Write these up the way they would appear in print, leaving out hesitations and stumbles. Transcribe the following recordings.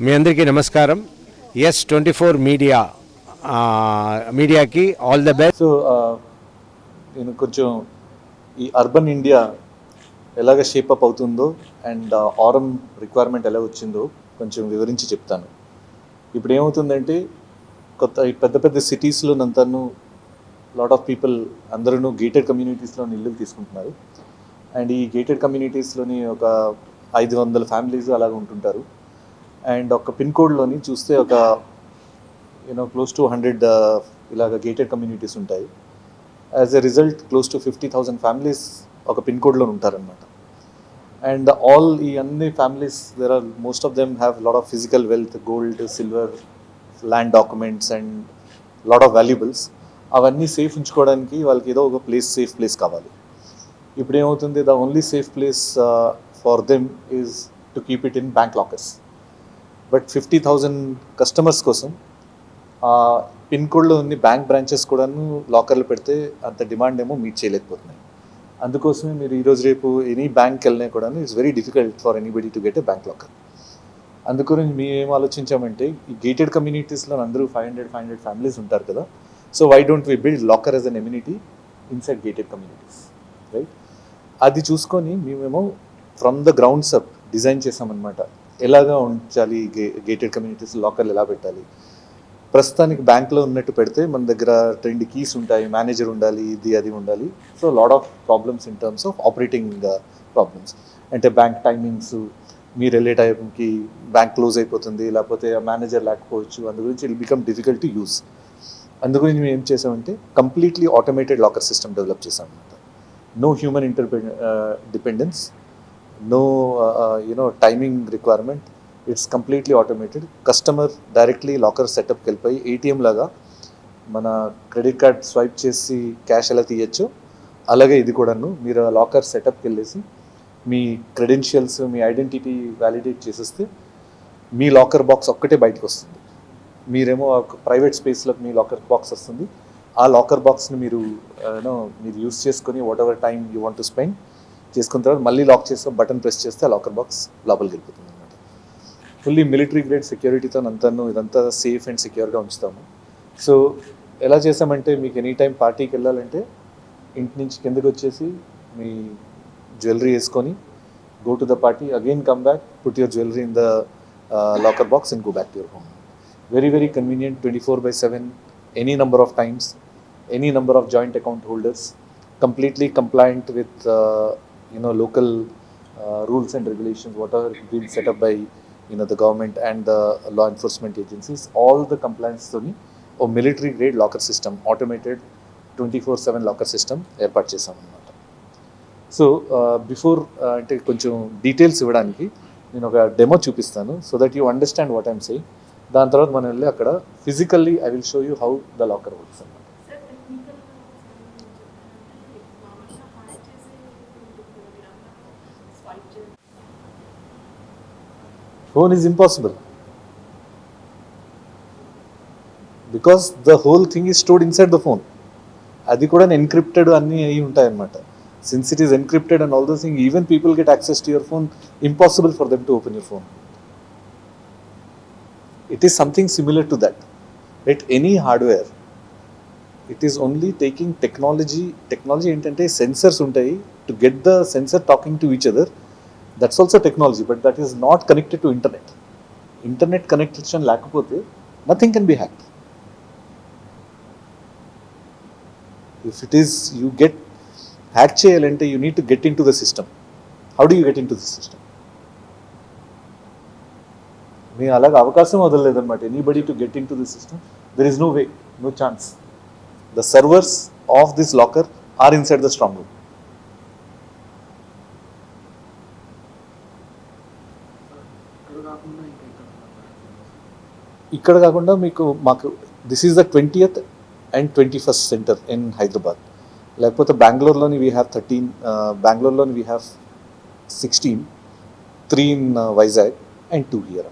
మీ అందరికీ నమస్కారం. S24 మీడియాకి ఆల్ ద బెస్ట్. సో నేను కొంచెం ఈ అర్బన్ ఇండియా ఎలాగ షేపప్ అవుతుందో అండ్ ఆరం రిక్వైర్మెంట్ ఎలా వచ్చిందో కొంచెం వివరించి చెప్తాను. ఇప్పుడు ఏమవుతుందంటే ఈ పెద్ద పెద్ద సిటీస్లో నంతను లాట్ ఆఫ్ పీపుల్ అందరూ గేటెడ్ కమ్యూనిటీస్లో ఇల్లు తీసుకుంటున్నారు. అండ్ ఈ గేటెడ్ కమ్యూనిటీస్లోని ఒక 500 ఫ్యామిలీస్ అలాగ ఉంటుంటారు. అండ్ ఒక పిన్ కోడ్లోని చూస్తే ఒక క్లోజ్ టు 100 ఇలాగ గేటెడ్ కమ్యూనిటీస్ ఉంటాయి. As a result close to 50,000 families ఒక పిన్ కోడ్లో ఉంటారనమాట. అండ్ ఆల్ ఈ అన్ని families most of them have lot of physical wealth, gold, silver, land documents and lot of valuables. అవన్నీ సేఫ్ ఉంచుకోవడానికి వాళ్ళకి ఏదో ఒక సేఫ్ ప్లేస్ కావాలి. ఇప్పుడు ఏమవుతుంది, the only safe place for them is to keep it in bank lockers. But 50,000 customers కోసం pin కోడ్లో ఉన్న బ్యాంక్ బ్రాంచెస్ కూడాను లాకర్లు పెడితే అంత డిమాండ్ ఏమో మీట్ చేయలేకపోతున్నాయి. అందుకోసమే మీరు ఈరోజు రేపు ఎనీ బ్యాంక్కి వెళ్ళినా కూడా it's very difficult for anybody to get a bank locker. అందుకని మేము ఏం ఆలోచించామంటే, ఈ గేటెడ్ కమ్యూనిటీస్లో అందరూ 500 ఫ్యామిలీస్ ఉంటారు కదా. So why don't we build locker as an amenity inside gated communities, right? అది చూసుకొని మేమేమో from the grounds up design చేసామన్నమాట. ఎలాగా ఉంచాలి గేటెడ్ కమ్యూనిటీస్, లాకర్లు ఎలా పెట్టాలి. ప్రస్తుతానికి బ్యాంక్లో ఉన్నట్టు పెడితే మన దగ్గర 2 కీస్ ఉంటాయి, మేనేజర్ ఉండాలి, అది ఉండాలి. So lot of problems in terms of operating problems. అంటే బ్యాంక్ టైమింగ్స్, మీరు వెళ్ళే టైంకి బ్యాంక్ క్లోజ్ అయిపోతుంది, లేకపోతే మేనేజర్ లేకపోవచ్చు. అందు గురించి it become difficult to use. అందు గురించి మేము ఏం చేసామంటే completely automated locker system develop చేసాం అనమాట. No human dependence, no timing requirement. It's completely automated. Customer directly locker setup కి వెళ్ళిపోయి ATM లాగా మన క్రెడిట్ కార్డ్ స్వైప్ చేసి క్యాష్ ఎలా తీయచ్చు, అలాగే ఇది కూడాను మీరు లాకర్ సెటప్కి వెళ్ళేసి మీ క్రెడెన్షియల్స్, మీ ఐడెంటిటీ వ్యాలిడేట్ చేసేస్తే మీ లాకర్ బాక్స్ ఒక్కటే బయటకు వస్తుంది. మీరేమో ప్రైవేట్ స్పేస్లో మీ లాకర్ బాక్స్ వస్తుంది. ఆ లాకర్ బాక్స్ని మీరు యూస్ చేసుకొని what ever time you want to spend చేసుకున్న తర్వాత మళ్ళీ లాక్ చేస్తే బటన్ ప్రెస్ చేస్తే ఆ లాకర్ బాక్స్ లోపలికి వెళ్ళిపోతుంది అనమాట. ఫుల్లీ మిలిటరీ గ్రేడ్ సెక్యూరిటీతో ఇదంతా సేఫ్ అండ్ సెక్యూర్గా ఉంచుతాము. సో ఎలా చేసామంటే, మీకు ఎనీ టైం పార్టీకి వెళ్ళాలంటే ఇంటి నుంచి కిందకి వచ్చేసి మీ జ్యువెలరీ వేసుకొని go to the party, again come back, put your jewellery in the locker box and go back to your home. Very very convenient. 24/7, any number of times, any number of joint account holders, completely compliant with local rules and regulations, whatever been set up by the government and the law enforcement agencies. All the compliance toni a military grade locker system, automated 24/7 locker system ఏర్పాటు చేసాం అన్నమాట. So before అంటే కొంచెం details ఇవ్వడానికి నేను ఒక demo చూపిస్తాను, so that you understand what I'm saying. దాని తర్వాత మనం వెళ్ళి అక్కడ physically I will show you how the locker works అన్నమాట. Phone is impossible because the whole thing is stored inside the phone. అది కూడా encrypted అన్నీ అయి ఉంటాయి అన్నమాట. Since it is encrypted and all those things, even people get access to your phone, impossible for them to open your phone. It is something similar to that, right? Any hardware, it is only taking technology ఏంటంటే sensors ఉంటాయి, to get the sensor talking to each other. That's also technology, but that is not connected to internet. Internet connection లేకపోతే nothing can be hacked. If it is, you get hack చేయాలంటే you need to get into the system. How do you get into the system? మీ అలాగ అవకాశం వదలలేదన్నమాట. Anybody to get into the system, there is no way, no chance. The servers of this locker are inside the strong room. ఇక్కడ కాకుండా మాకు this is the 20th and 21st centre in Hyderabad. లేకపోతే బెంగళూరులోని we have 13, బెంగళూరులోని we have 16, 3 in Vizag and 2 here.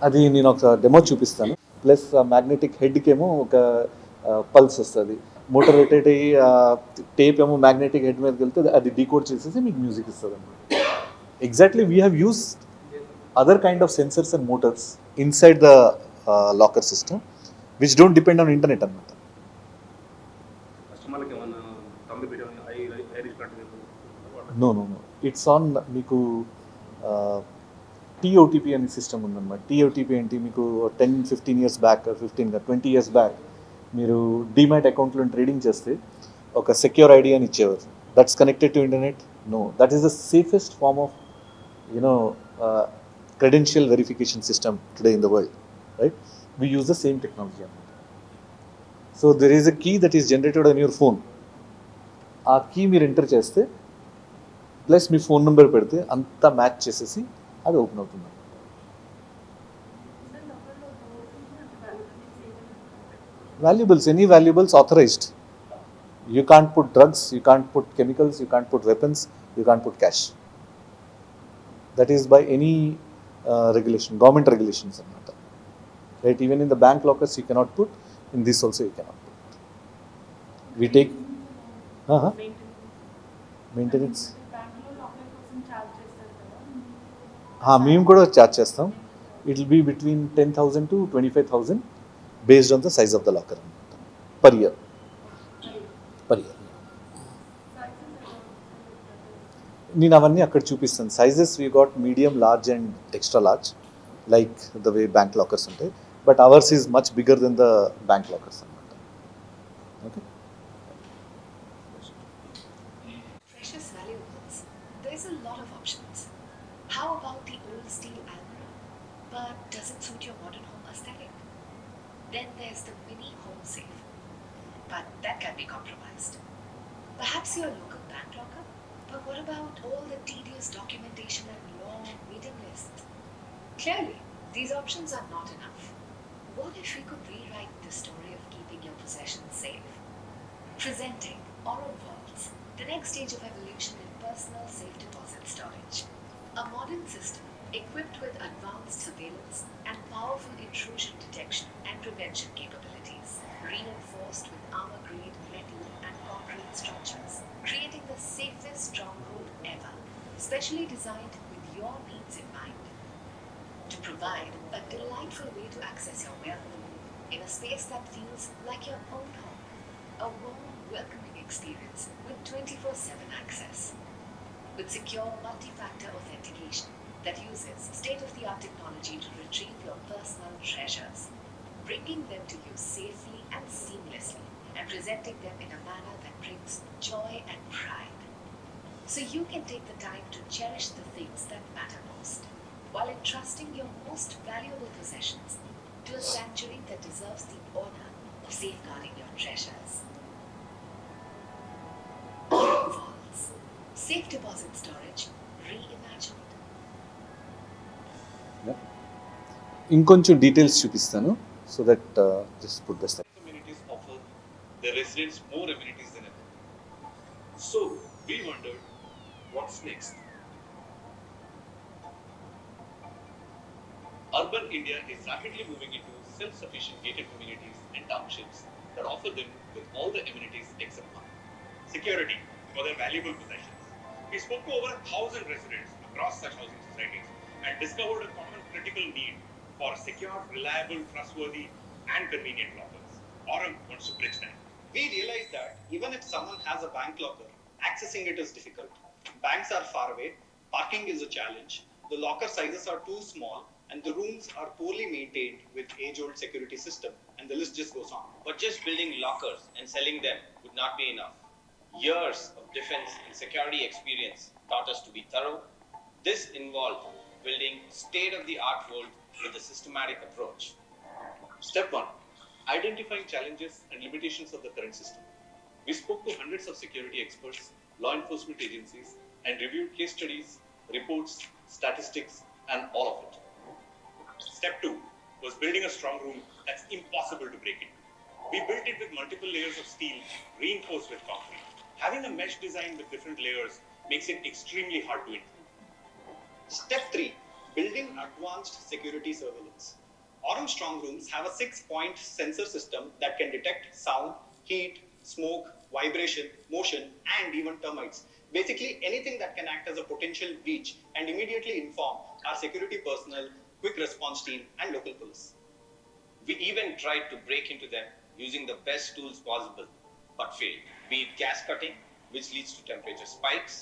అది నేను ఒక demo చూపిస్తాను. ప్లస్ మ్యాగ్నెటిక్ హెడ్కి ఏమో ఒక పల్స్ వస్తుంది. మోటార్ రొటేట్ అయ్యి టేప్ ఏమో మ్యాగ్నెటిక్ హెడ్ మీదకి వెళ్తే అది డీకోడ్ చేసేసి మీకు మ్యూజిక్ ఇస్తుంది అనమాట. Exactly we have use other kind of sensors and motors inside the locker system which don't depend on internet అన్నమాట. No no no it's on మీకు టీఓటీపీ అనే సిస్టమ్ ఉందన్నమాట. టీఓటీపీ ఏంటి, మీకు 10-15 years బ్యాక్, 20 years బ్యాక్ మీరు demat అకౌంట్లో trading చేస్తే ఒక సెక్యూర్ ఐడి అని ఇచ్చేవారు. That's connected to internet. No, that is the safest form of you know credential verification system today in the world, right? We use the same technology. So there is a key that is generated on your phone. ఆ కీ మీరు enter చేస్తే plus మీ phone number పెడితే అంతా match చేసేసి అది open అవుతుంది. Valuables, any valuables authorised. You can't put drugs, you can't put chemicals, you can't put weapons, you can't put cash. That is by any regulation, government regulations annamata, right? Even in the bank lockers you cannot put, in this also you cannot put. We take maintenance మేము కూడా charge చేస్తాం. It will be between 10,000 to 25,000 based on the size of the locker per year. నేను అవన్నీ అక్కడ చూపిస్తాను. Sizes we got medium, large and extra large, like the way bank lockers ఉంటాయి. But ours is much bigger than the bank lockers అనమాట. Okay. Precious valuables. There's a lot of options. How about the old steel Arum? But does it suit your modern home aesthetic? Then there's the mini home safe. But that can be compromised. Perhaps your local bank locker? But what about all the tedious documentation and long waiting lists? Clearly, these options are not enough. What if we could rewrite the story of keeping your possessions safe? Presenting Arum Vaults, the next stage of evolution in personal safe deposit storage. A modern system equipped with advanced surveillance and powerful intrusion detection and prevention capabilities, reinforced with armor-grade metal and concrete structures, creating the safest stronghold ever, specially designed with your needs in mind. To provide a delightful way to access your wealth in a space that feels like your own home, a warm, welcoming experience with 24/7 access. With secure multi-factor authentication that uses state-of-the-art technology to retrieve your personal treasures, bringing them to you safely and seamlessly, and presenting them in a manner that brings joy and pride. So you can take the time to cherish the things that matter most, while entrusting your most valuable possessions to a sanctuary that deserves the honor of safeguarding your treasures. Arum Vaults. Safe deposit storage reimagined. ఇంకొంచెం details చూపిస్తాను. So that just put this. Communities offer their residents more amenities than ever. So we wondered, what's next? Urban India is rapidly moving into self-sufficient gated communities and townships that offer them with all the amenities except one: security for their valuable possessions. We spoke to over 1,000 residents across such housing societies and discovered a common critical need for secure, reliable, trustworthy and convenient lockers. Arum wants to bridge that. We realized that even if someone has a bank locker, accessing it is difficult. Banks are far away, parking is a challenge, the locker sizes are too small, and the rooms are poorly maintained with age-old security system, and the list just goes on. But just building lockers and selling them would not be enough. Years of defense and security experience taught us to be thorough. This involved building state-of-the-art world with a systematic approach. Step 1. Identifying challenges and limitations of the current system. We spoke to hundreds of security experts, law enforcement agencies, and reviewed case studies, reports, statistics, and all of it. Step 2 was building a strong room that's impossible to break into. We built it with multiple layers of steel reinforced with concrete. Having a mesh design with different layers makes it extremely hard to enter. Step 3. Building advanced security surveillance. Arum strong rooms have a 6-point sensor system that can detect sound, heat, smoke, vibration, motion, and even termites. Basically, anything that can act as a potential breach and immediately inform our security personnel, quick response team, and local police. We even tried to break into them using the best tools possible, but failed. Be it gas cutting, which leads to temperature spikes,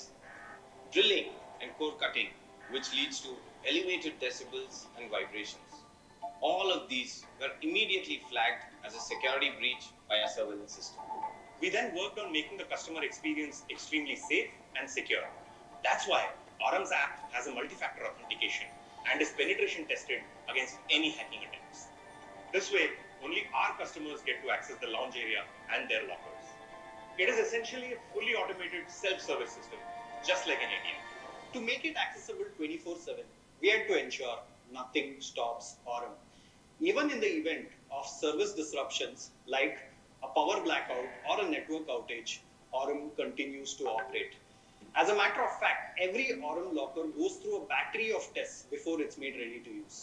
drilling and core cutting, which leads to elevated decibels and vibrations. All of these were immediately flagged as a security breach by our surveillance system. We then worked on making the customer experience extremely safe and secure. That's why Arum's app has a multi-factor authentication and is penetration tested against any hacking attempts. This way, only our customers get to access the lounge area and their lockers. It is essentially a fully automated self-service system, just like an ATM. To make it accessible 24/7, we had to ensure nothing stops Arum. Even in the event of service disruptions like a power blackout or a network outage, Arum continues to operate. As a matter of fact, every Arum locker goes through a battery of tests before it's made ready to use.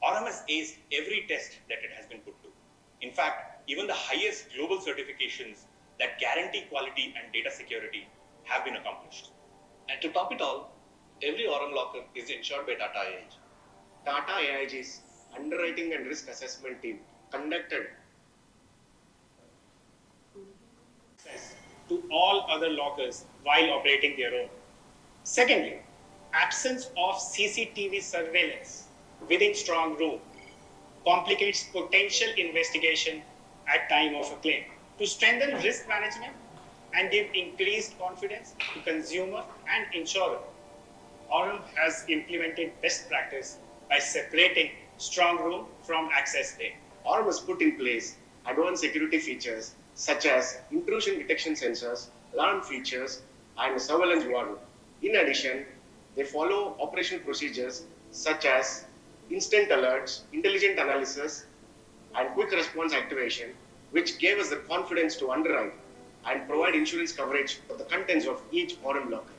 Arum has aced every test that it has been put to. In fact, even the highest global certifications that guarantee quality and data security have been accomplished. And to top it all, every Arum locker is insured by Tata AIG. Tata AIG's underwriting and risk assessment team conducted Access to all other lockers while operating their own. Secondly, absence of CCTV surveillance within strong room complicates potential investigation at time of a claim. To strengthen risk management and give increased confidence to consumer and insurer, Arum has implemented best practice by separating strong room from access bay. Arum has put in place advanced security features such as intrusion detection sensors, alarm features, and surveillance warning. In addition, they follow operational procedures such as instant alerts, intelligent analysis, and quick response activation, which gave us the confidence to underwrite and provide insurance coverage for the contents of each Arum locker.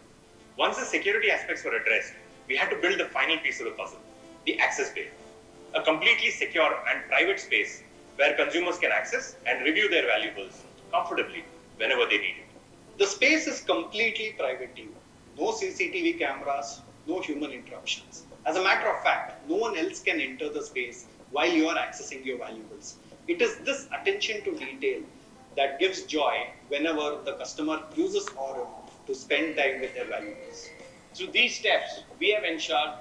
Once the security aspects were addressed, we had to build the final piece of the puzzle, the access bay, a completely secure and private space where consumers can access and review their valuables comfortably whenever they need it. The space is completely private to you. No CCTV cameras, no human interruptions. As a matter of fact, no one else can enter the space while you are accessing your valuables. It is this attention to detail that gives joy whenever the customer uses Arum to spend time with their valuables. Through these steps, we have ensured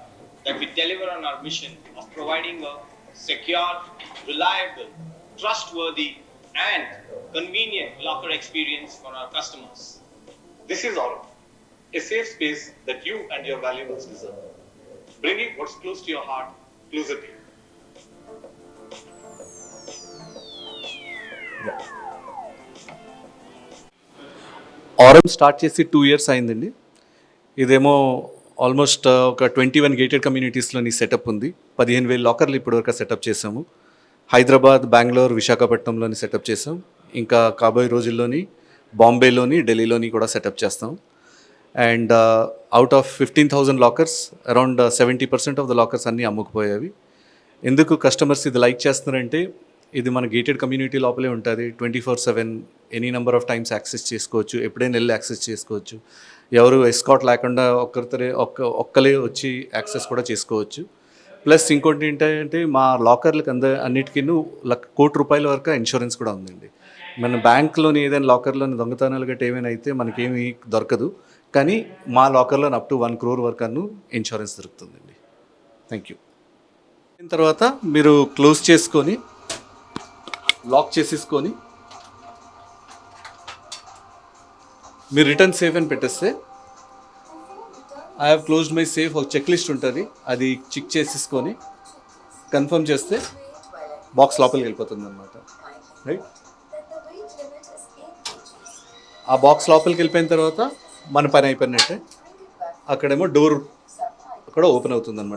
that we deliver on our mission of providing a secure, reliable, trustworthy, and convenient locker experience for our customers. This is Arum, a safe space that you and your valuables deserve. Bringing what's close to your heart closer to you. ఆరం start చేసి 2 years అయిందండి. ఇదేమో almost ఒక 21 gated కమ్యూనిటీస్లోని setup ఉంది. 15,000 లాకర్లు ఇప్పటివరకు setup చేసాము. హైదరాబాద్, బెంగళూరు, విశాఖపట్నంలోని setup చేసాం. ఇంకా కాబోయే రోజుల్లోని బాంబేలోని, ఢిల్లీలోని కూడా సెటప్ చేస్తాం. And out of 15,000 lockers around 70% of the lockers అన్నీ అమ్ముకుపోయేవి. ఎందుకు కస్టమర్స్ ఇది లైక్ చేస్తున్నారంటే, ఇది మన గేటెడ్ కమ్యూనిటీ లోపలే ఉంటుంది. 24/7 any number of times access చేసుకోవచ్చు, ఎప్పుడైనా వెళ్ళి యాక్సెస్ చేసుకోవచ్చు. ఎవరు ఎస్కాట్ లేకుండా ఒక్కలే వచ్చి యాక్సెస్ కూడా చేసుకోవచ్చు. ప్లస్ ఇంకోటి ఏంటంటే, మా లాకర్లకు అన్నిటికీ ₹1,00,00,000 వరకు ఇన్సూరెన్స్ కూడా ఉందండి. మన బ్యాంక్లోని ఏదైనా లాకర్లోని దొంగతనాలు గట్రా ఏమైనా అయితే మనకేమీ దొరకదు, కానీ మా లాకర్లో అప్ టు 1 crore వరకు ఇన్సూరెన్స్ దొరుకుతుందండి. Thank you. దీని తర్వాత మీరు క్లోజ్ చేసుకొని లాక్ చేసేసుకొని మీరు రిటర్న్ సేఫ్ అని పెట్టేస్తే I have closed my safe ఒక చెక్ లిస్ట్ ఉంటుంది, అది చెక్ చేసేసుకొని కన్ఫర్మ్ చేస్తే బాక్స్ లోపలికి వెళ్ళిపోతుంది అనమాట. రైట్, ఆ బాక్స్ లోపలికి వెళ్ళిపోయిన తర్వాత మన పని అయిపోయినట్టే. అక్కడేమో డోర్ అక్కడ ఓపెన్ అవుతుంది అనమాట.